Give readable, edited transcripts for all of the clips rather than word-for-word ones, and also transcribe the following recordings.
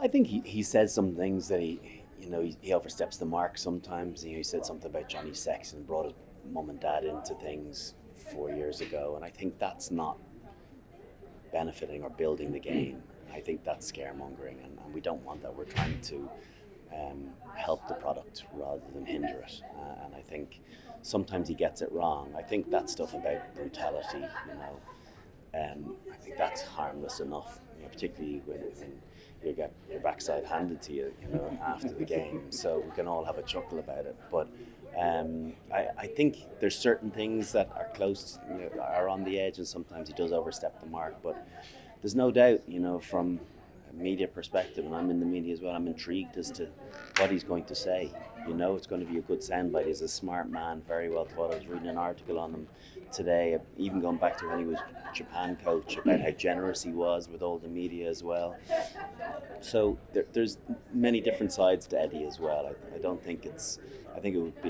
I think he says some things that he oversteps the mark sometimes. He said something about Johnny Sexton, brought his mum and dad into things 4 years ago, and I think that's not benefiting or building the game. I think that's scaremongering, and we don't want that. We're trying to help the product rather than hinder it, and I think sometimes he gets it wrong. I think that stuff about brutality, I think that's harmless enough, particularly when you get your backside handed to you, after the game. So we can all have a chuckle about it. But I think there's certain things that are close, are on the edge, and sometimes he does overstep the mark. But there's no doubt, from a media perspective, and I'm in the media as well, I'm intrigued as to what he's going to say. It's going to be a good soundbite. He's a smart man, very well thought. I was reading an article on him today, even going back to when he was Japan coach, about how generous he was with all the media as well. So there's many different sides to Eddie as well. I don't think I think it would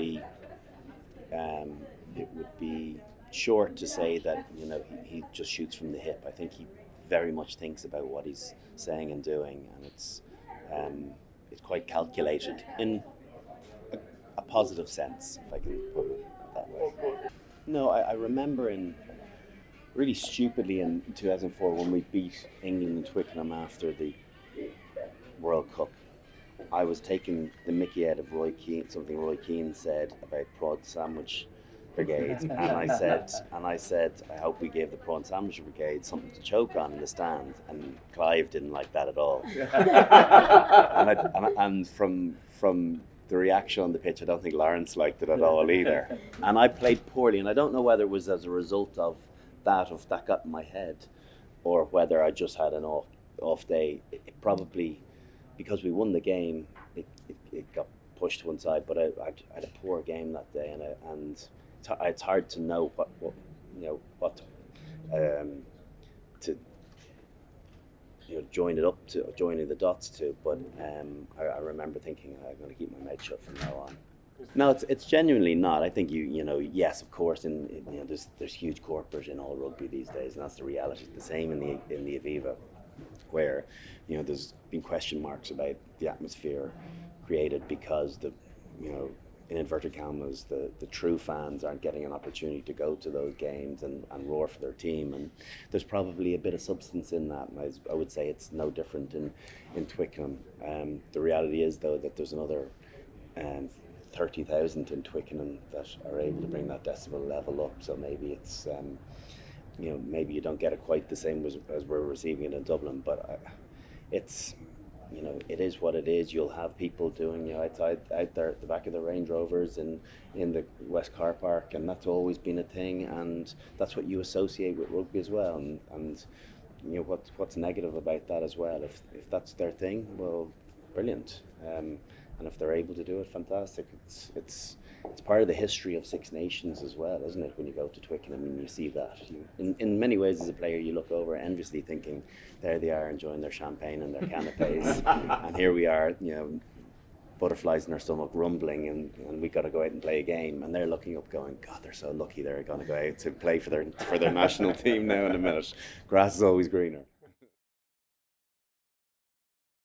be short to say that he just shoots from the hip. I think he very much thinks about what he's saying and doing, and it's quite calculated in a positive sense, if I can put it that way. No, I remember really stupidly in 2004 when we beat England in Twickenham after the World Cup. I was taking the mickey out of Roy Keane, something Roy Keane said about prawn sandwich brigades, and I said, I hope we gave the prawn sandwich brigade something to choke on in the stand, and Clive didn't like that at all. and from the reaction on the pitch, I don't think Lawrence liked it at all either. And I played poorly, and I don't know whether it was as a result of that got in my head, or whether I just had an off day. It probably, because we won the game, it got pushed to one side. But I had a poor game that day, and it's hard to know what to joining the dots to. But I remember thinking I'm going to keep my mouth shut from now on. No, it's genuinely not. I think yes, of course, there's huge corporate in all rugby these days, and that's the reality. The same in the Aviva, where there's been question marks about the atmosphere created because in inverted commas, the true fans aren't getting an opportunity to go to those games and roar for their team, and there's probably a bit of substance in that, and I would say it's no different in Twickenham. The reality is, though, that there's another 30,000 in Twickenham that are able to bring that decibel level up, so maybe it's maybe you don't get it quite the same as we're receiving it in Dublin, but it's it is what it is. You'll have people doing out there at the back of the Range Rovers in the West Car Park, and that's always been a thing, and that's what you associate with rugby as well, and what's negative about that as well. If that's their thing, well, brilliant. And if they're able to do it, fantastic. It's part of the history of Six Nations as well, isn't it? When you go to Twickenham and you see that, in many ways as a player, you look over enviously, thinking, there they are enjoying their champagne and their canapes, and here we are, butterflies in our stomach, rumbling, and we got to go out and play a game, and they're looking up, going, God, they're so lucky they're going to go out to play for their national team now in a minute. Grass is always greener.